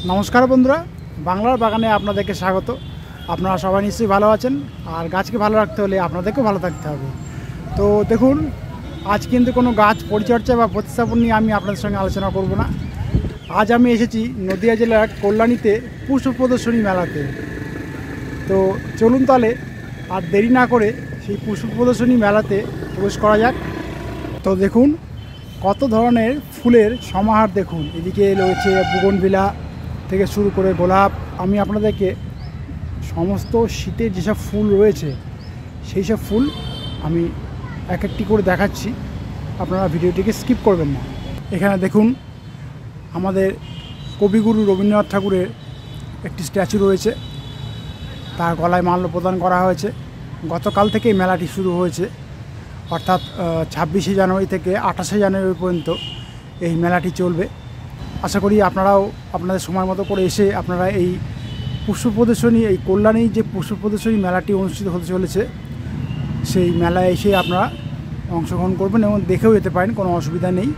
নমস্কার বন্ধুরা, বাংলার বাগানে আপনাদেরকে স্বাগত। আপনারা সবাই নিশ্চয়ই ভালো আছেন, আর গাছকে ভালো রাখতে হলে আপনাদেরকেও ভালো থাকতে হবে। তো দেখুন, আজ কিন্তু কোনো গাছ পরিচর্যা বা প্রতিস্থাপন নিয়ে আমি আপনাদের সঙ্গে আলোচনা করব না। আজ আমি এসেছি নদিয়া জেলার কল্যাণীতে পুষ্প প্রদর্শনী মেলাতে। তো চলুন তাহলে আর দেরি না করে সেই পুষ্প প্রদর্শনী মেলাতে প্রবেশ করা যাক। তো দেখুন কত ধরনের ফুলের সমাহার। দেখুন, এদিকে রয়েছে বুগনভিলা থেকে শুরু করে গোলাপ। আমি আপনাদেরকে সমস্ত শীতের যেসব ফুল রয়েছে সেই সব ফুল আমি এক একটি করে দেখাচ্ছি, আপনারা ভিডিওটিকে স্কিপ করবেন না। এখানে দেখুন আমাদের কবিগুরু রবীন্দ্রনাথ ঠাকুরের একটি স্ট্যাচু রয়েছে, তার গলায় মাল্য প্রদান করা হয়েছে। গতকাল থেকেই মেলাটি শুরু হয়েছে, অর্থাৎ 26শে জানুয়ারি থেকে 28শে জানুয়ারি পর্যন্ত এই মেলাটি চলবে। আশা করি আপনারাও আপনাদের সময় মতো করে এসে আপনারা এই পুষ্প প্রদর্শনী, এই কল্যাণী যে পুষ্প প্রদর্শনী মেলাটি অনুষ্ঠিত হতে চলেছে সেই মেলায় এসে আপনারা অংশগ্রহণ করবেন এবং দেখেও যেতে পারেন, কোনো অসুবিধা নেই।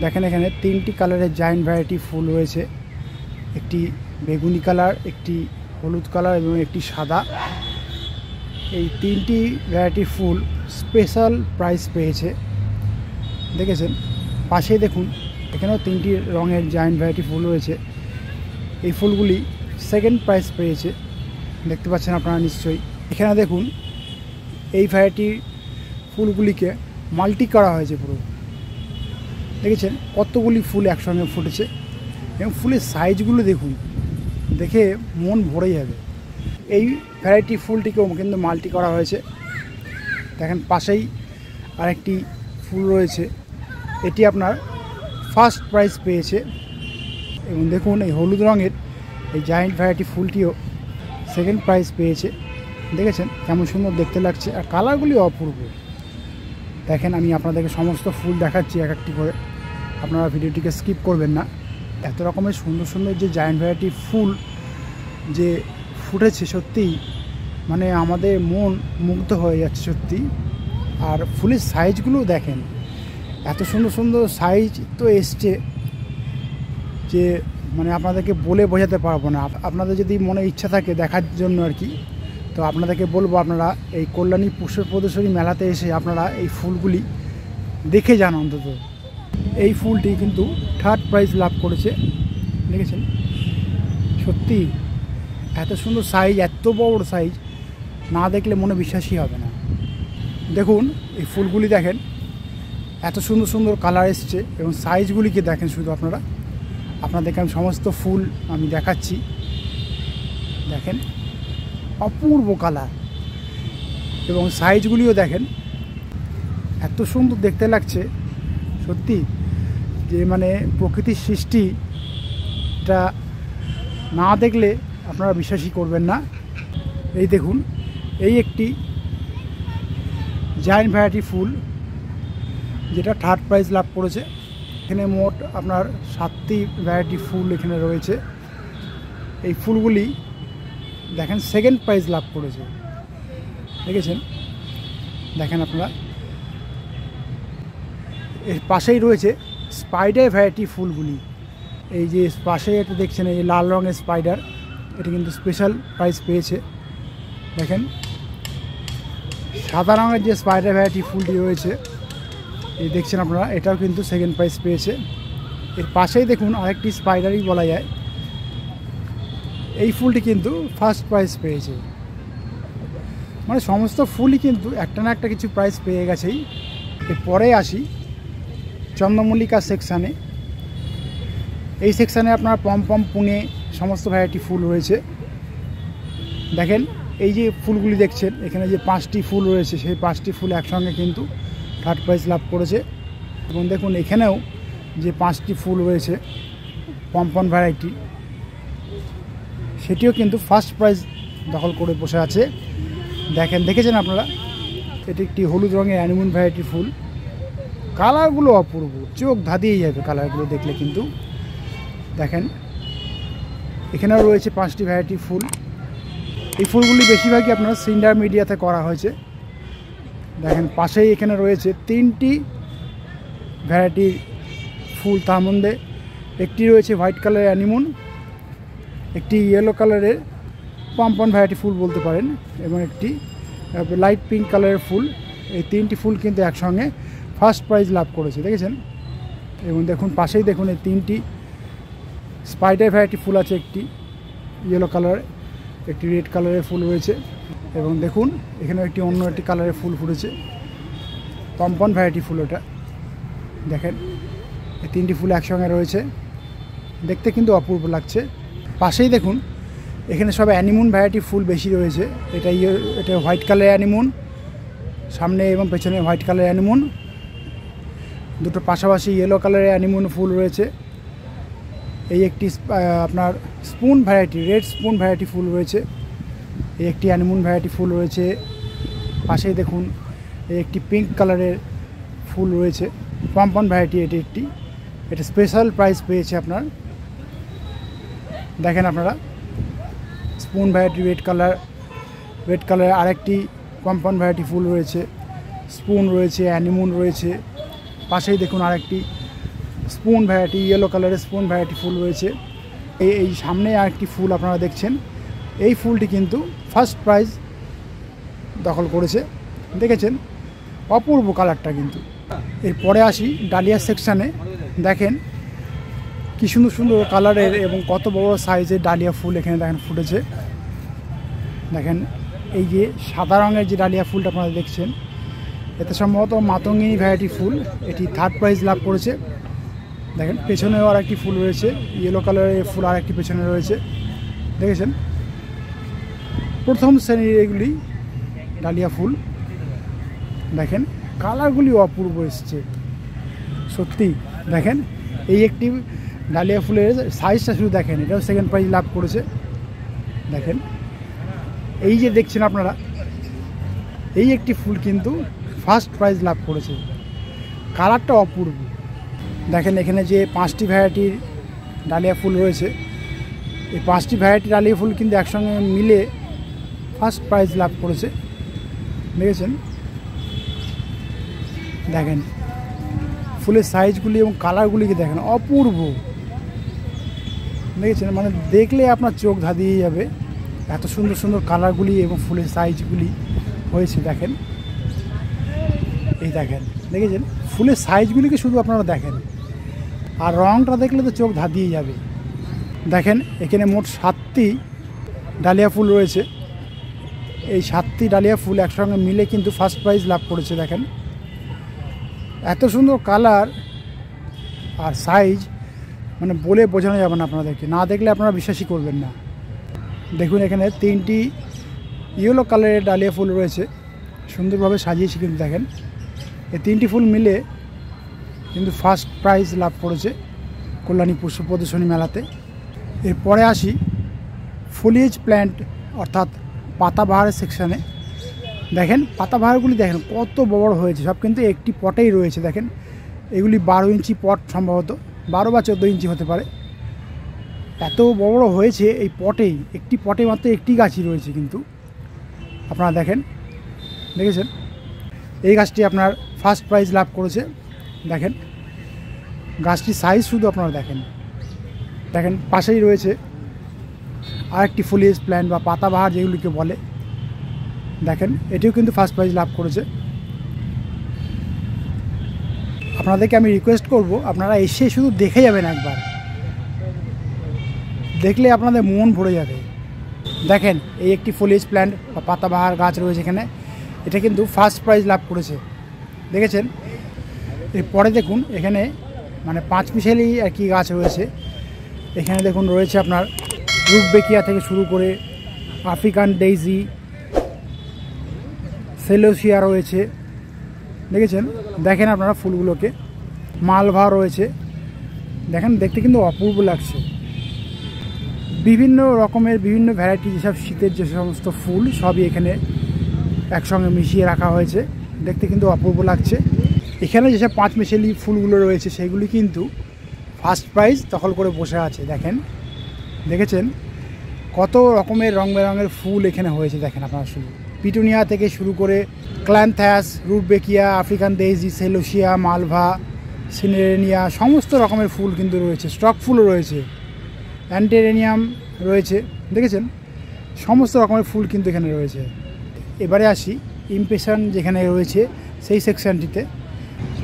দেখেন এখানে 3টি কালারের জায়ান্ট ভ্যারাইটি ফুল রয়েছে, একটি বেগুনি কালার, একটি হলুদ কালার এবং একটি সাদা। এই 3টি ভ্যারাইটি ফুল স্পেশাল প্রাইস পেয়েছে, দেখেছেন। পাশেই দেখুন এখানেও 3টি রঙের জায়ান্ট ভ্যারাইটি ফুল রয়েছে। এই ফুলগুলি সেকেন্ড প্রাইজ পেয়েছে, দেখতে পাচ্ছেন আপনারা নিশ্চয়ই। এখানে দেখুন এই ভ্যারাইটির ফুলগুলিকে মাল্টি করা হয়েছে পুরো, দেখেছেন কতগুলি ফুল একসঙ্গে ফুটেছে এবং ফুলের সাইজগুলো দেখুন, দেখে মন ভরে যাবে। এই ভ্যারাইটি ফুলটিকেও কিন্তু মাল্টি করা হয়েছে। দেখেন পাশেই আরেকটি ফুল রয়েছে, এটি আপনার ফার্স্ট প্রাইজ পেয়েছে। এবং দেখুন এই হলুদ রঙের এই জায়ান্ট ভ্যারাইটি ফুলটিও সেকেন্ড প্রাইজ পেয়েছে, দেখেছেন কেমন সুন্দর দেখতে লাগছে, আর কালারগুলি অপূর্ব। দেখেন আমি আপনাদেরকে সমস্ত ফুল দেখাচ্ছি এক একটি করে, আপনারা ভিডিওটিকে স্কিপ করবেন না। এত রকমের সুন্দর সুন্দর যে জায়ান্ট ভ্যারাইটি ফুল যে ফুটেছে, সত্যিই মানে আমাদের মন মুগ্ধ হয়ে যাচ্ছে সত্যি। আর ফুলের সাইজগুলো দেখেন, এত সুন্দর সুন্দর সাইজ তো এসছে যে মানে আপনাদেরকে বলে বোঝাতে পারবো না। আপনাদের যদি মনে ইচ্ছা থাকে দেখার জন্য আর কি, তো আপনাদেরকে বলবো আপনারা এই কল্যাণী পুষ্প প্রদর্শনী মেলাতে এসে আপনারা এই ফুলগুলি দেখে যান অন্তত। এই ফুলটি কিন্তু থার্ড প্রাইজ লাভ করেছে, দেখেছেন। সত্যি এত সুন্দর সাইজ, এত বড় সাইজ, না দেখলে মনে বিশ্বাসই হবে না। দেখুন এই ফুলগুলি দেখেন, এত সুন্দর সুন্দর কালার এসছে এবং সাইজগুলিকে দেখেন শুধু আপনারা। আপনাদেরকে আমি সমস্ত ফুল আমি দেখাচ্ছি, দেখেন অপূর্ব কালার এবং সাইজগুলিও দেখেন, এত সুন্দর দেখতে লাগছে সত্যি, যে মানে প্রকৃতির সৃষ্টিটা না দেখলে আপনারা বিশ্বাসই করবেন না। এই দেখুন এই একটি জায়ান্ট ভ্যারাইটি ফুল যেটা থার্ড প্রাইজ লাভ করেছে। এখানে মোট আপনার 7টি ভ্যারাইটি ফুল এখানে রয়েছে। এই ফুলগুলি দেখেন সেকেন্ড প্রাইজ লাভ করেছে, দেখেছেন। দেখেন আপনারা এর পাশেই রয়েছে স্পাইডার ভ্যারাইটি ফুলগুলি। এই যে পাশে এটা দেখছেন, এই লাল রঙের স্পাইডার, এটা কিন্তু স্পেশাল প্রাইজ পেয়েছে। দেখেন সাদা রঙের যে স্পাইডার ভ্যারাইটি ফুলটি রয়েছে, এই দেখছেন আপনারা, এটাও কিন্তু সেকেন্ড প্রাইজ পেয়েছে। এর পাশেই দেখুন আরেকটি স্পাইডারই বলা যায়, এই ফুলটি কিন্তু ফার্স্ট প্রাইজ পেয়েছে। মানে সমস্ত ফুলই কিন্তু একটা না একটা কিছু প্রাইজ পেয়ে গেছেই। এরপরে আসি চন্দ্রমল্লিকা সেকশানে। এই সেকশানে আপনার পম পুনে সমস্ত ভ্যারাইটি ফুল রয়েছে। দেখেন এই যে ফুলগুলি দেখছেন, এখানে যে 5টি ফুল রয়েছে, সেই 5টি ফুল একসঙ্গে কিন্তু থার্ড প্রাইজ লাভ করেছে। এবং দেখুন এখানেও যে 5টি ফুল রয়েছে পমপন ভ্যারাইটি, সেটিও কিন্তু ফার্স্ট প্রাইজ দখল করে বসে আছে। দেখেছেন আপনারা, এটি একটি হলুদ রঙের অ্যানিমন ভ্যারাইটি ফুল, কালারগুলো অপূর্ব, চোখ ধাঁধিয়ে যাবে কালারগুলো দেখলে কিন্তু। দেখেন এখানেও রয়েছে 5টি ভ্যারাইটি ফুল। এই ফুলগুলি বেশিরভাগই আপনার সিন্ডার মিডিয়াতে করা হয়েছে। দেখেন পাশেই এখানে রয়েছে 3টি ভ্যারাইটি ফুল, তার মধ্যে একটি রয়েছে হোয়াইট কালারের অ্যানিমন, একটি ইয়েলো কালারের পম্পন ভ্যারাইটি ফুল বলতে পারেন, এবং একটি লাইট পিঙ্ক কালারের ফুল। এই তিনটি ফুল কিন্তু একসঙ্গে ফার্স্ট প্রাইজ লাভ করেছে, দেখেছেন। এবং দেখুন পাশেই দেখুন এই তিনটি স্পাইডার ভ্যারাইটি ফুল আছে, একটি ইয়েলো কালার, একটি রেড কালারের ফুল রয়েছে, এবং দেখুন এখানে একটি অন্য একটি কালারের ফুল ফুটেছে, পম্পন ভ্যারাইটি ফুল ওটা। দেখেন এই তিনটি ফুল একসঙ্গে রয়েছে, দেখতে কিন্তু অপূর্ব লাগছে। পাশেই দেখুন এখানে সব অ্যানিমন ভ্যারাইটি ফুল বেশি রয়েছে। এটা হোয়াইট কালার অ্যানিমন, সামনে এবং পেছনে হোয়াইট কালার অ্যানিমন, দুটো পাশাপাশি ইয়েলো কালারের অ্যানিমন ফুল রয়েছে। এই একটি আপনার spoon variety, red spoon variety ফুল রয়েছে। এই একটি অ্যানিমন ভ্যারাইটি ফুল রয়েছে। পাশেই দেখুন এই একটি পিঙ্ক কালারের ফুল রয়েছে, পম্পন ভ্যারাইটি। এটা স্পেশাল প্রাইস পেয়েছে আপনার। দেখেন আপনারা স্পুন ভ্যারাইটি রেড কালার আরেকটি পম্পন ভ্যারাইটি ফুল রয়েছে, স্পুন রয়েছে, অ্যানিমন রয়েছে। পাশেই দেখুন আরেকটি স্পুন ভ্যারাইটি, ইয়েলো কালারের স্পুন ভ্যারাইটি ফুল রয়েছে। এই সামনে আরেকটি ফুল আপনারা দেখছেন, এই ফুলটি কিন্তু ফার্স্ট প্রাইজ দখল করেছে, দেখেছেন অপূর্ব কালারটা কিন্তু। এরপরে আসি ডালিয়া সেকশানে। দেখেন কি সুন্দর সুন্দর কালারের এবং কত বড় সাইজের ডালিয়া ফুল এখানে দেখেন ফুটেছে। দেখেন এই যে সাদা রঙের যে ডালিয়া ফুলটা আপনারা দেখছেন, এতে সম্ভবত মাতঙ্গিনী ভ্যারাইটি ফুল, এটি থার্ড প্রাইজ লাভ করেছে। দেখেন পেছনেও আর একটি ফুল রয়েছে, ইয়েলো কালারের ফুল আর একটি পেছনে রয়েছে, দেখেছেন প্রথম শ্রেণীর এগুলি ডালিয়া ফুল। দেখেন কালারগুলি অপূর্ব এসছে সত্যি। দেখেন এই একটি ডালিয়া ফুলের সাইজটা শুধু দেখেন, এটাও সেকেন্ড প্রাইজ লাভ করেছে। দেখেন এই যে দেখছেন আপনারা, এই একটি ফুল কিন্তু ফার্স্ট প্রাইজ লাভ করেছে, কালারটা অপূর্ব। দেখেন এখানে যে 5টি ভ্যারাইটির ডালিয়া ফুল রয়েছে, এই 5টি ভ্যারাইটি ডালিয়া ফুল কিন্তু একসঙ্গে মিলে ফার্স্ট প্রাইজ লাভ করেছে, দেখেছেন। দেখেন ফুলের সাইজগুলি এবং কালারগুলিকে দেখেন অপূর্ব, দেখেছেন মানে দেখলে আপনার চোখ ধাঁধিয়ে যাবে, এত সুন্দর সুন্দর কালারগুলি এবং ফুলের সাইজগুলি হয়েছে। দেখেন এই দেখেন, দেখেছেন ফুলের সাইজগুলিকে শুধু আপনারা দেখেন, আর রঙটা দেখলে তো চোখ ধাঁধিয়ে যাবে। দেখেন এখানে মোট 7টি ডালিয়া ফুল রয়েছে, এই 7টি ডালিয়া ফুল একসঙ্গে মিলে কিন্তু ফার্স্ট প্রাইজ লাভ করেছে। দেখেন এত সুন্দর কালার আর সাইজ, মানে বলে বোঝানো যাবে না আপনাদেরকে, না দেখলে আপনারা বিশ্বাসই করবেন না। দেখুন এখানে 3টি ইয়েলো কালারের ডালিয়া ফুল রয়েছে, সুন্দরভাবে সাজিয়েছি কিন্তু। দেখেন এই 3টি ফুল মিলে কিন্তু ফার্স্ট প্রাইজ লাভ করেছে কল্যাণী পুষ্প প্রদর্শনী মেলাতে। এরপরে আসি ফলিয়েজ প্ল্যান্ট অর্থাৎ পাতাবাহারের সেকশানে। দেখেন পাতাবাহারগুলি দেখেন কত বড় হয়েছে, সব কিন্তু একটি পটেই রয়েছে। দেখেন এগুলি 12 ইঞ্চি পট, সম্ভবত 12 বা 14 ইঞ্চি হতে পারে, এত বড় হয়েছে এই পটেই, একটি পটে মাত্র একটি গাছই রয়েছে কিন্তু আপনারা দেখেন, দেখেছেন এই গাছটি আপনার ফার্স্ট প্রাইজ লাভ করেছে। দেখেন গাছটির সাইজ শুধু আপনারা দেখেন। দেখেন পাশেই রয়েছে আরেকটি ফলিয়েজ প্ল্যান্ট বা পাতাবাহার যেগুলিকে বলে, দেখেন এটিও কিন্তু ফার্স্ট প্রাইজ লাভ করেছে। আপনাদেরকে আমি রিকোয়েস্ট করব আপনারা এসে শুধু দেখে যাবেন, একবার দেখলে আপনাদের মন ভরে যাবে। দেখেন এই একটি ফলিয়েজ প্ল্যান্ট বা পাতাবাহার গাছ রয়েছে এখানে, এটা কিন্তু ফার্স্ট প্রাইজ লাভ করেছে, দেখেছেন। এরপরে দেখুন এখানে মানে 5 মিশালি আর কি গাছ রয়েছে। এখানে দেখুন রয়েছে আপনার রুটবেকিয়া থেকে শুরু করে আফ্রিকান ডেইজি, সেলোসিয়া রয়েছে, দেখেছেন। দেখেন আপনারা ফুলগুলোকে, মালভা রয়েছে, দেখেন দেখতে কিন্তু অপূর্ব লাগছে। বিভিন্ন রকমের বিভিন্ন ভ্যারাইটি যেসব শীতের যে সমস্ত ফুল সবই এখানে একসঙ্গে মিশিয়ে রাখা হয়েছে, দেখতে কিন্তু অপূর্ব লাগছে। এখানে যেসব 5 মিশালি ফুলগুলো রয়েছে সেগুলি কিন্তু ফার্স্ট প্রাইজ দখল করে বসে আছে। দেখেন দেখেছেন কত রকমের রং বেরঙের ফুল এখানে হয়েছে। দেখেন আপনারা শুধু পিটুনিয়া থেকে শুরু করে ক্ল্যান্থাস, রুটবেকিয়া, আফ্রিকান ডেইজি, সেলোসিয়া, মালভা, সিনেরেনিয়া, সমস্ত রকমের ফুল কিন্তু রয়েছে, স্টক ফুলও রয়েছে, অ্যান্টেরেনিয়াম রয়েছে, দেখেছেন সমস্ত রকমের ফুল কিন্তু এখানে রয়েছে। এবারে আসি ইমপ্রেশন যেখানে রয়েছে সেই সেকশনটিতে।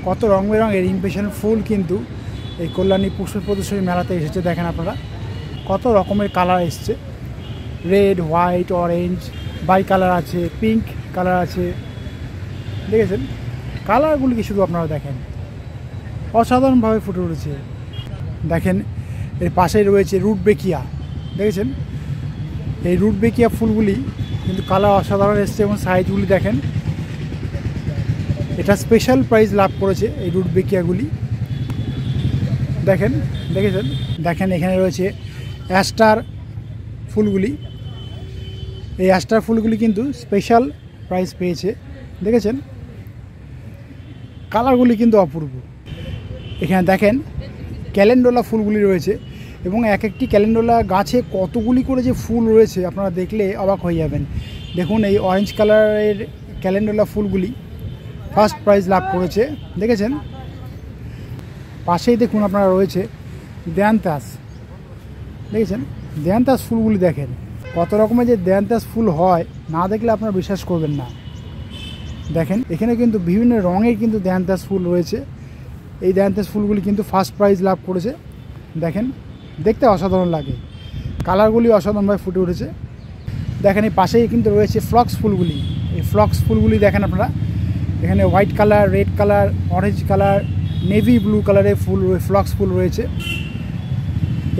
কত রং বেরঙের ইমপ্রেশন ফুল কিন্তু এই কল্যাণী পুষ্প প্রদর্শনী মেলাতে এসেছে। দেখেন আপনারা কত রকমের কালার এসছে, red, white, orange, bi colour আছে, পিঙ্ক কালার আছে, দেখেছেন কালারগুলি কি শুধু আপনারা দেখেন অসাধারণভাবে ফুটে উঠেছে। দেখেন এর পাশেই রয়েছে রুটবেকিয়া, দেখেছেন এই রুটবেকিয়া ফুলগুলি কিন্তু কালার অসাধারণ এসছে এবং সাইজগুলি দেখেন। এটা স্পেশাল প্রাইজ লাভ করেছে এই রুটবেকিয়াগুলি, দেখেছেন। দেখেন এখানে রয়েছে অ্যাস্টার ফুলগুলি, এই অ্যাস্টার ফুলগুলি কিন্তু স্পেশাল প্রাইজ পেয়েছে, দেখেছেন কালারগুলি কিন্তু অপূর্ব। এখানে দেখেন ক্যালেন্ডোলা ফুলগুলি রয়েছে এবং এক একটি ক্যালেন্ডোলা গাছে কতগুলি করে যে ফুল রয়েছে আপনারা দেখলে অবাক হয়ে যাবেন। দেখুন এই অরেঞ্জ কালারের ক্যালেন্ডোলা ফুলগুলি ফার্স্ট প্রাইজ লাভ করেছে, দেখেছেন। পাশেই দেখুন আপনারা রয়েছে দেয়ান্তাস, দেখেছেন দেয়ান্তাস ফুলগুলি দেখেন কত রকমের যে দেয়ান্তাস ফুল হয়, না দেখলে আপনারা বিশ্বাস করবেন না। দেখেন এখানে কিন্তু বিভিন্ন রঙের কিন্তু দেয়ান্তাস ফুল রয়েছে, এই দেয়ান্তাস ফুলগুলি কিন্তু ফার্স্ট প্রাইজ লাভ করেছে। দেখেন দেখতে অসাধারণ লাগে, কালারগুলি অসাধারণভাবে ফুটে উঠেছে। দেখেন এই পাশেই কিন্তু রয়েছে ফ্লক্স ফুলগুলি, এই ফ্লক্স ফুলগুলি দেখেন আপনারা, এখানে white colour, red colour, orange colour, navy blue কালারের ফুল ফ্লক্স ফুল রয়েছে।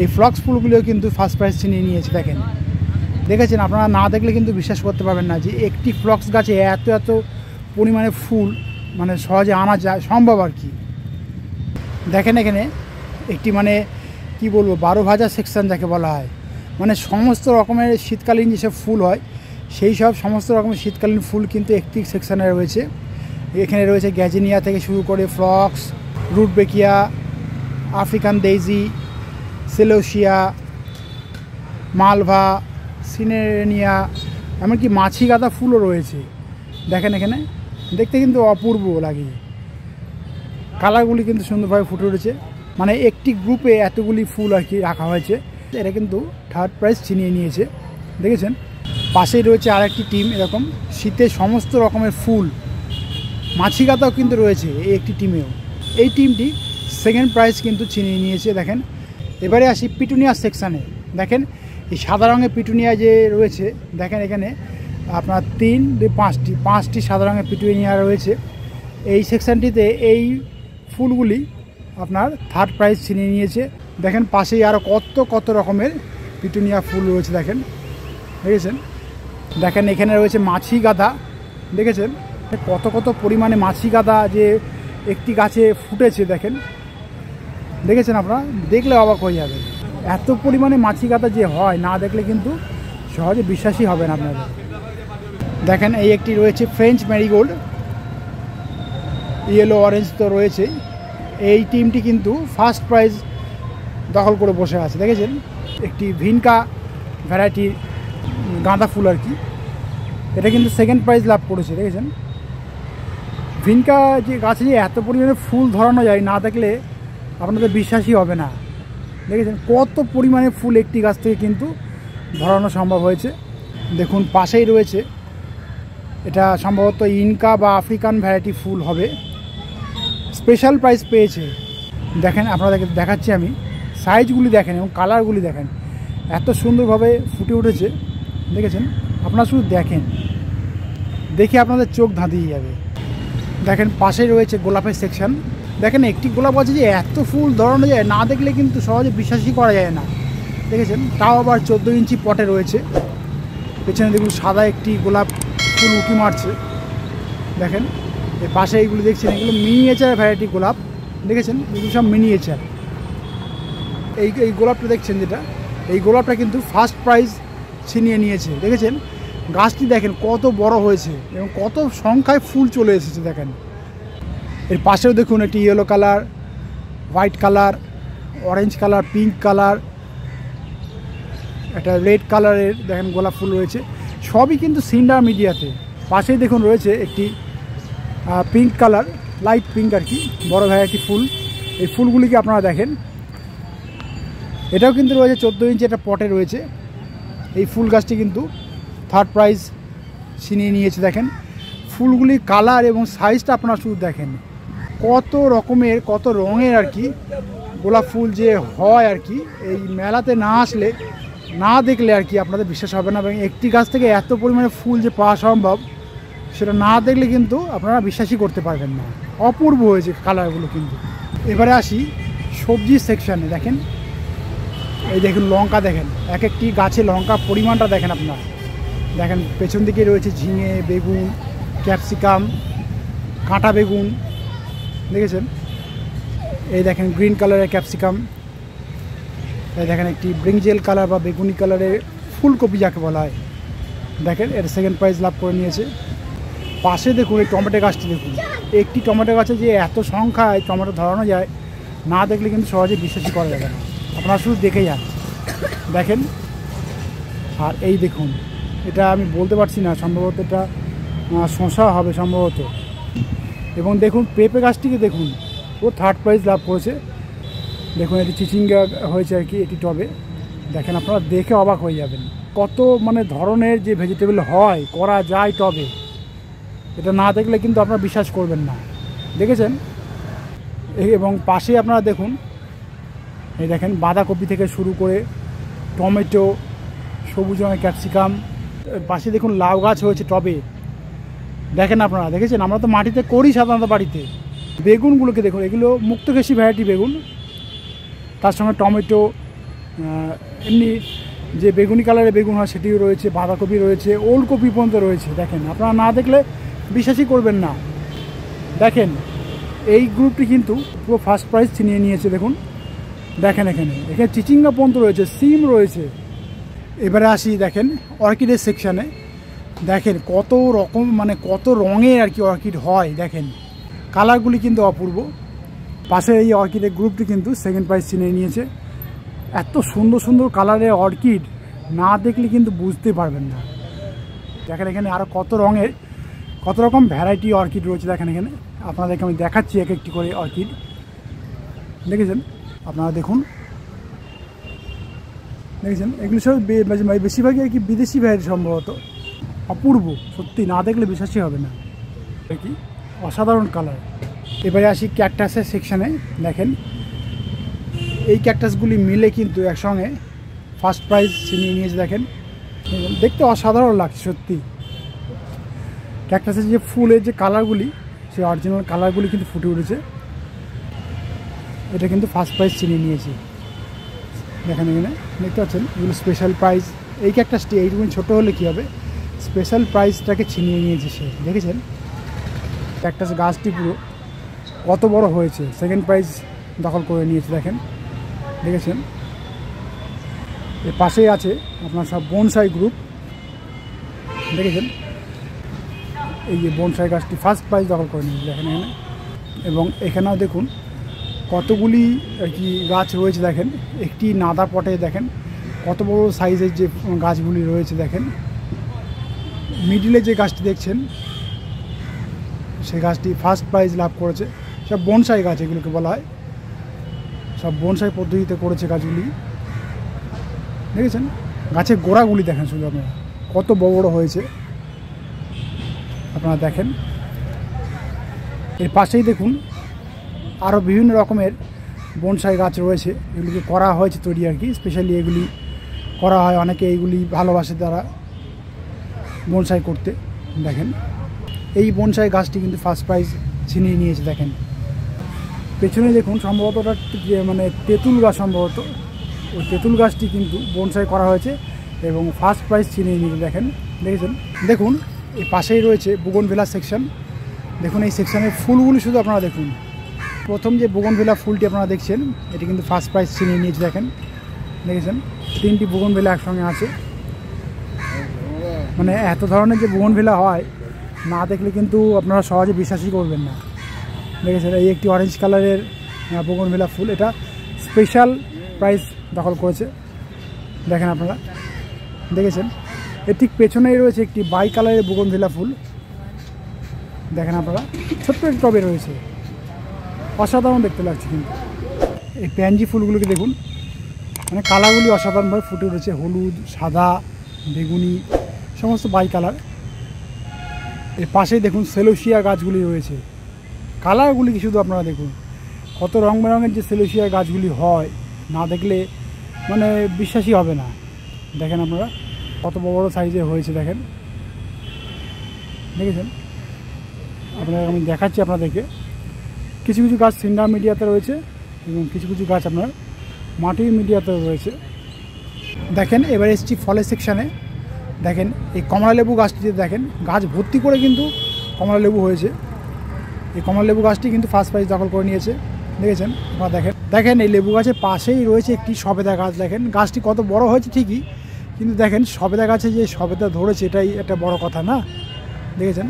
এই ফ্লক্স ফুলগুলিও কিন্তু ফার্স্ট প্রাইজ ছিনিয়ে নিয়েছে। দেখেছেন আপনারা না দেখলে কিন্তু বিশ্বাস করতে পারবেন না যে একটি ফ্লক্স গাছে এত এত পরিমাণে ফুল মানে সহজে আনা যায় সম্ভব আর কি। দেখেন এখানে একটি মানে কি বলবো 12 ভাজা সেকশন যাকে বলা হয়, মানে সমস্ত রকমের শীতকালীন যেসব ফুল হয় সেই সব সমস্ত রকমের শীতকালীন ফুল কিন্তু একটি সেকশানে রয়েছে। এখানে রয়েছে গ্যাজিনিয়া থেকে শুরু করে ফ্লক্স, রুটবেকিয়া, আফ্রিকান ডেইজি, সেলোসিয়া, মালভা, সিনেরেনিয়া, এমনকি মাছি গাঁদা ফুলও রয়েছে। দেখেন এখানে দেখতে কিন্তু অপূর্ব লাগে, কালারগুলি কিন্তু সুন্দরভাবে ফুটে উঠেছে। মানে একটি গ্রুপে এতগুলি ফুল আর কি রাখা হয়েছে, এটা কিন্তু থার্ড প্রাইজ ছিনিয়ে নিয়েছে, দেখেছেন। পাশেই রয়েছে আরেকটি টিম, এরকম শীতের সমস্ত রকমের ফুল, মাছি গাঁদাও কিন্তু রয়েছে এই একটি টিমেও। এই টিমটি সেকেন্ড প্রাইজ কিন্তু ছিনিয়ে নিয়েছে। দেখেন এবারে আসি পিটুনিয়া সেকশানে। দেখেন এই সাদা রঙের পিটুনিয়া যে রয়েছে, দেখেন এখানে আপনার 5টি সাদা রঙের পিটুনিয়া রয়েছে। এই সেকশানটিতে এই ফুলগুলি আপনার থার্ড প্রাইজ ছিনিয়ে নিয়েছে। দেখেন পাশেই আরও কত রকমের পিটুনিয়া ফুল রয়েছে, দেখেছেন। দেখেন এখানে রয়েছে মাছি গাঁদা, দেখেছেন কত পরিমাণে মাছি গাঁদা যে একটি গাছে ফুটেছে। দেখেছেন আপনারা দেখলে অবাক হয়ে যাবে, এত পরিমাণে মাছি গাঁদা যে হয় না দেখলে কিন্তু সহজে বিশ্বাসই হবে না আপনাদের। দেখেন এই একটি রয়েছে ফ্রেঞ্চ ম্যারিগোল্ড, ইয়েলো অরেঞ্জ তো রয়েছেই। এই টিমটি কিন্তু ফার্স্ট প্রাইজ দখল করে বসে আছে, দেখেছেন। একটি ভিনকা ভ্যারাইটির গাঁদা ফুল আর কি, এটা কিন্তু সেকেন্ড প্রাইজ লাভ করেছে, দেখেছেন। ভিনকা যে গাছে যে এত পরিমাণে ফুল ধরানো যায় না দেখলে আপনাদের বিশ্বাসই হবে না, দেখেছেন কত পরিমাণে ফুল একটি গাছ থেকে কিন্তু ধরানো সম্ভব হয়েছে। দেখুন পাশেই রয়েছে, এটা সম্ভবত ইনকা বা আফ্রিকান ভ্যারাইটি ফুল হবে, স্পেশাল প্রাইজ পেয়েছে। দেখেন আপনাদেরকে দেখাচ্ছি আমি, সাইজগুলি দেখেন এবং কালারগুলি দেখেন এত সুন্দরভাবে ফুটে উঠেছে, দেখেছেন। আপনারা শুধু দেখে আপনাদের চোখ ধাঁধিয়ে যাবে। দেখেন পাশেই রয়েছে গোলাপের সেকশন। দেখেন একটি গোলাপ গাছে যে এত ফুল ধরানো যায় না দেখলে কিন্তু সহজে বিশ্বাসই করা যায় না, দেখেছেন। তাও আবার 14 ইঞ্চি পটে রয়েছে। পেছনে দেখুন সাদা একটি গোলাপ ফুল উঁকি মারছে, দেখেন। এর পাশে এইগুলো দেখছেন, এগুলো মিনিয়েচার ভ্যারাইটি গোলাপ, দেখেছেন এগুলো সব মিনিয়েচার। এই গোলাপটা দেখছেন যেটা, এই গোলাপটা কিন্তু ফার্স্ট প্রাইজ ছিনিয়ে নিয়েছে, দেখেছেন। গাছটি দেখেন কত বড় হয়েছে এবং কত সংখ্যায় ফুল চলে এসেছে, দেখেন। এর পাশেও দেখুন একটি yellow colour, white colour, orange colour, pink colour, একটা রেড কালারের দেখেন গোলাপ ফুল রয়েছে, সবই কিন্তু সিন্ডার মিডিয়াতে। পাশেই দেখুন রয়েছে একটি পিঙ্ক কালার, লাইট পিঙ্ক আর কি, বড় ভ্যারাইটি ফুল, এই ফুলগুলিকে আপনারা দেখেন, এটাও কিন্তু রয়েছে 14 ইঞ্চি একটা পটে রয়েছে। এই ফুল গাছটি কিন্তু থার্ড প্রাইজ ছিনিয়ে নিয়েছে। দেখেন ফুলগুলি কালার এবং সাইজটা আপনারা শুধু দেখেন, কত রকমের কত রঙের আর কি গোলাপ ফুল যে হয় আর কি। এই মেলাতে না আসলে না দেখলে আর কি আপনাদের বিশ্বাস হবে না, এবং একটি গাছ থেকে এত পরিমাণে ফুল যে পাওয়া সম্ভব সেটা না দেখলে কিন্তু আপনারা বিশ্বাসই করতে পারবেন না। অপূর্ব হয়েছে কালারগুলো কিন্তু। এবারে আসি সবজির সেকশানে। দেখেন এই দেখুন লঙ্কা, দেখেন এক একটি গাছে লঙ্কা পরিমাণটা দেখেন আপনারা। দেখেন পেছন দিকে রয়েছে ঝিঙে, বেগুন, ক্যাপসিকাম, কাঁটা বেগুন, দেখেছেন। এই দেখেন গ্রিন কালারের ক্যাপসিকাম, এই দেখেন একটি ব্রিঞ্জেল কালার বা বেগুনি কালারের ফুলকপি যাকে বলা হয়। দেখেন এর সেকেন্ড প্রাইজ লাভ করে নিয়েছে। পাশে দেখুন এই টমেটো গাছটি দেখুন, একটি টমেটো গাছে যে এত সংখ্যায় টমেটো ধরানো যায় না দেখলে কিন্তু সহজে বিশ্বাসই করা যাবে না, আপনারা শুধু দেখে যান। দেখেন আর এই দেখুন, এটা আমি বলতে পারছি না, সম্ভবত এটা শসা হবে সম্ভবত। এবং দেখুন পেঁপে গাছটিকে দেখুন, ও থার্ড প্রাইজ লাভ করেছে। দেখুন এটি চিচিঙ্গা হয়েছে আর কি এটি টবে। দেখেন আপনারা দেখে অবাক হয়ে যাবেন, কত মানে ধরনের যে ভেজিটেবল হয় করা যায় টবে, এটা না দেখলে কিন্তু আপনারা বিশ্বাস করবেন না। দেখেছেন। এবং পাশে আপনারা দেখুন, এই দেখেন বাঁধাকপি থেকে শুরু করে টমেটো, সবুজ রঙের ক্যাপসিকাম, পাশে দেখুন লাউ গাছ হয়েছে টবে। দেখেন আপনারা দেখেছেন, আমরা তো মাটিতে করি সাধারণত বাড়িতে। বেগুনগুলোকে দেখুন, এগুলো মুক্তকেশী ভ্যারাইটি বেগুন, তার সঙ্গে টমেটো, এমনি যে বেগুনি কালারের বেগুন হয় সেটিও রয়েছে, বাঁধাকপি রয়েছে, ওলকপি পর্যন্ত রয়েছে। দেখেন আপনারা না দেখলে বিশ্বাসই করবেন না। দেখেন এই গ্রুপটি কিন্তু পুরো ফার্স্ট প্রাইজ ছিনিয়ে নিয়েছে। দেখুন দেখেন এখানে চিচিঙ্গা পর্যন্ত রয়েছে, সিম রয়েছে। এবারে আসি দেখেন অর্কিডের সেকশানে। দেখেন কত রকম মানে কত রঙের আর কি অর্কিড হয়। দেখেন কালারগুলি কিন্তু অপূর্ব। পাশে এই অর্কিডের গ্রুপটি কিন্তু সেকেন্ড প্রাইজ ছিনিয়ে নিয়েছে। এত সুন্দর সুন্দর কালারের অর্কিড না দেখলে কিন্তু বুঝতে পারবেন না। দেখেন এখানে আরও কত রঙের কত রকম ভ্যারাইটি অর্কিড রয়েছে। দেখেন এখানে আপনাদেরকে আমি দেখাচ্ছি এক একটি করে অর্কিড। দেখেছেন আপনারা দেখুন, দেখেছেন এগুলো সব বেশিরভাগই আর কি বিদেশি ভ্যারাইটি সম্ভবত। অপূর্ব, সত্যি না দেখলে বিশ্বাসই হবে না, কি অসাধারণ কালার। এবারে আসি ক্যাকটাসের সেকশানে। দেখেন এই ক্যাকটাসগুলি মিলে কিন্তু একসঙ্গে ফার্স্ট প্রাইজ ছিনিয়ে নিয়েছে। দেখেন দেখতে অসাধারণ লাগছে সত্যি। ক্যাকটাসের যে ফুলের যে কালারগুলি, সেই অরিজিনাল কালারগুলি কিন্তু ফুটে উঠেছে। এটা কিন্তু ফার্স্ট প্রাইজ ছিনিয়ে নিয়েছে। দেখেন এখানে দেখতে পাচ্ছেন এগুলো স্পেশাল প্রাইজ। এই ক্যাকটাসটি এইটুকুনি ছোটো হলে কী হবে, স্পেশাল প্রাইজটাকে ছিনিয়ে নিয়েছে সে। দেখেছেন ক্যাকটাস গাছটি পুরো কত বড় হয়েছে, সেকেন্ড প্রাইজ দখল করে নিয়েছে। দেখেন দেখেছেন। এর পাশেই আছে আপনার সব বনসাই গ্রুপ। দেখেছেন এই যে বনসাই গাছটি ফার্স্ট প্রাইজ দখল করে নিয়েছে। দেখেন এখানে, এবং এখানেও দেখুন কতগুলি আর কি গাছ রয়েছে। দেখেন একটি নাদা পটে দেখেন কত বড় সাইজের যে গাছগুলি রয়েছে। দেখেন মিডিলে যে গাছটি দেখছেন সেই গাছটি ফার্স্ট প্রাইজ লাভ করেছে। সব বনসাই গাছ এগুলোকে বলা হয়, সব বনসাই পদ্ধতিতে করেছে গাছগুলি। দেখেছেন গাছের গোড়াগুলি দেখেন শুধু আপনারা কত বড় বড় হয়েছে আপনারা দেখেন। এর পাশেই দেখুন আরও বিভিন্ন রকমের বনসাই গাছ রয়েছে, এগুলিকে করা হয়েছে তৈরি আর কি। স্পেশালি এগুলি করা হয়, অনেকে এইগুলি ভালোবাসে তারা বনসাই করতে। দেখেন এই বনসাই গাছটি কিন্তু ফার্স্ট প্রাইজ ছিনিয়ে নিয়েছে। দেখেন পেছনে দেখুন সম্ভবত ওটা মানে তেঁতুল গাছ, সম্ভবত ওই তেঁতুল গাছটি কিন্তু বনসাই করা হয়েছে এবং ফার্স্ট প্রাইজ ছিনিয়ে নিয়েছে। দেখেন দেখেছেন। দেখুন এই পাশেই রয়েছে বুগনভিলা সেকশন। দেখুন এই সেকশনের ফুলগুলি শুধু আপনারা দেখুন। প্রথম যে বুগনভিলা ফুলটি আপনারা দেখছেন এটি কিন্তু ফার্স্ট প্রাইজ ছিনিয়ে নিয়েছে। দেখেন দেখেছেন তিনটি বুগনভিলা একসঙ্গে আছে। মানে এত ধরনের যে বুগনভিলা হয় না দেখলে কিন্তু আপনারা সহজে বিশ্বাসই করবেন না। দেখেছেন এই একটি অরেঞ্জ কালারের বুগনভিলা ফুল, এটা স্পেশাল প্রাইজ দখল করেছে। দেখেন আপনারা দেখেছেন। এর ঠিক পেছনেই রয়েছে একটি বাই কালারের বুগনভিলা ফুল। দেখেন আপনারা ছোট্ট একটি টবে রয়েছে। অসাধারণ দেখতে লাগছে। কিন্তু এই প্যানজি ফুলগুলোকে দেখুন, মানে কালারগুলি অসাধারণভাবে ফুটে উঠেছে, হলুদ, সাদা, বেগুনি, সমস্ত বাই কালার। এর পাশেই দেখুন সেলোসিয়া গাছগুলি রয়েছে, কালারগুলি কি শুধু আপনারা দেখুন, কত রং বেরঙের যে সেলোসিয়া গাছগুলি হয়, না দেখলে মানে বিশ্বাসই হবে না। দেখেন আপনারা কত বড় বড় সাইজে হয়েছে, দেখেন, দেখেছেন আপনারা, আমি দেখাচ্ছি আপনাদেরকে। কিছু কিছু গাছ সিন্ডার মিডিয়াতে রয়েছে এবং কিছু কিছু গাছ আপনার মাটির মিডিয়াতে রয়েছে। দেখেন এবার এসছি ফলের সেকশানে। দেখেন এই কমলা লেবু গাছটিতে দেখেন গাছ ভর্তি করে কিন্তু কমলা লেবু হয়েছে। এই কমলা লেবু গাছটি কিন্তু ফার্স্ট প্রাইজ দখল করে নিয়েছে, দেখেছেন আপনারা। দেখেন এই লেবু গাছের পাশেই রয়েছে একটি সবেদা গাছ। দেখেন গাছটি কত বড় হয়েছে ঠিকই, কিন্তু দেখেন সবেদা গাছে যে সবেদা ধরেছে এটাই একটা বড় কথা না। দেখেছেন,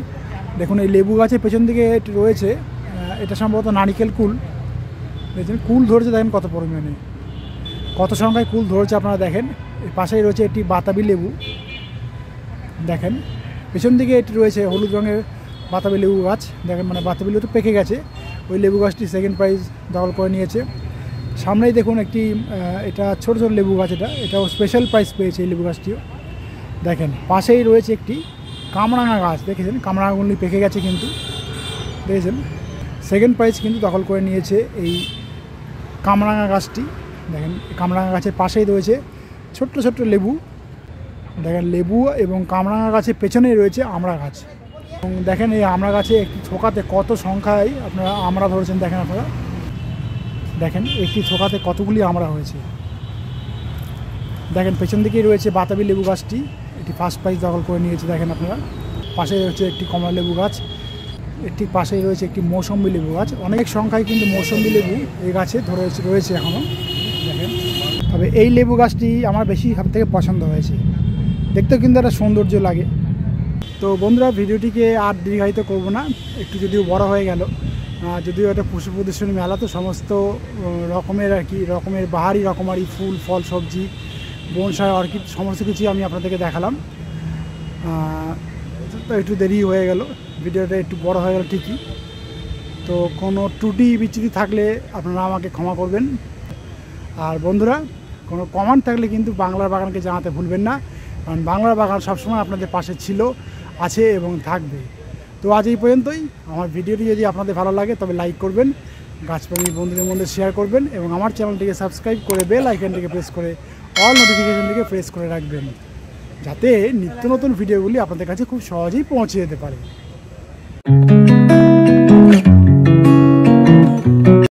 দেখুন এই লেবু গাছের পেছন দিকে রয়েছে, এটা সম্ভবত নারিকেল কুল। দেখছেন কুল ধরেছে, দেখেন কত পরিমাণে, কত সংখ্যায় কুল ধরেছে আপনারা দেখেন। এর পাশেই রয়েছে একটি বাতাবি লেবু। দেখেন পেছন দিকে এটি রয়েছে হলুদ রঙের বাতাবি লেবু গাছ। দেখেন মানে বাতাবি লেবু তো পেকে গেছে, ওই লেবু গাছটি সেকেন্ড প্রাইজ দখল করে নিয়েছে। সামনেই দেখুন একটি এটা ছোটো ছোটো লেবু গাছ, এটাও স্পেশাল প্রাইজ পেয়েছে এই লেবু গাছটিও। দেখেন পাশেই রয়েছে একটি কামরাঙা গাছ, দেখেছেন কামরাঙাগুলি পেকে গেছে কিন্তু, দেখেছেন সেকেন্ড প্রাইজ কিন্তু দখল করে নিয়েছে এই কামরাঙা গাছটি। দেখেন কামরাঙা গাছের পাশেই রয়েছে ছোট্ট ছোট্ট লেবু। দেখেন লেবু এবং কামরাঙা গাছের পেছনেই রয়েছে আমড়া গাছ। এবং দেখেন এই আমড়া গাছে একটি থোকাতে কত সংখ্যায় আপনারা আমড়া ধরেছেন, দেখেন আপনারা, দেখেন একটি থোকাতে কতগুলি আমড়া হয়েছে। দেখেন পেছন দিকেই রয়েছে বাতাবি লেবু গাছটি, এটি ফার্স্ট প্রাইজ দখল করে নিয়েছে। দেখেন আপনারা পাশেই রয়েছে একটি কমলা লেবু গাছ, এটি পাশেই রয়েছে একটি মৌসম্বি লেবু গাছ। অনেক সংখ্যায় কিন্তু মৌসম্বি লেবু এই গাছে রয়েছে এখনও। দেখেন তবে এই লেবু গাছটি আমার বেশি সব থেকে পছন্দ হয়েছে, দেখতেও কিন্তু একটা সৌন্দর্য লাগে। তো বন্ধুরা ভিডিওটিকে আর দীর্ঘায়িত করব না, একটু যদিও বড় হয়ে গেল, যদিও এটা পশু প্রদর্শনী মেলা, তো সমস্ত রকমের আর কি রকমের বাহারি রকমারি ফুল, ফল, সবজি, বনসাই, অর্কিড সমস্ত কিছুই আমি আপনাদেরকে দেখালাম। তো একটু দেরি হয়ে গেল, ভিডিওটা একটু বড় হয়ে গেল ঠিকই। তো কোনো ত্রুটি বিচ্যুতি থাকলে আপনারা আমাকে ক্ষমা করবেন। আর বন্ধুরা কোনো কমেন্ট থাকলে কিন্তু বাংলার বাগানকে জানাতে ভুলবেন না, কারণ বাংলার বাগান সবসময় আপনাদের পাশে ছিল, আছে এবং থাকবে। তো আজ এই পর্যন্তই। আমার ভিডিওটি যদি আপনাদের ভালো লাগে তবে লাইক করবেন, গাছপ্রেমী বন্ধুদের মধ্যে শেয়ার করবেন এবং আমার চ্যানেলটিকে সাবস্ক্রাইব করে বেল আইকনটিকে প্রেস করে অল নোটিফিকেশনটিকে প্রেস করে রাখবেন, যাতে নিত্য নতুন ভিডিওগুলি আপনাদের কাছে খুব সহজেই পৌঁছে যেতে পারে।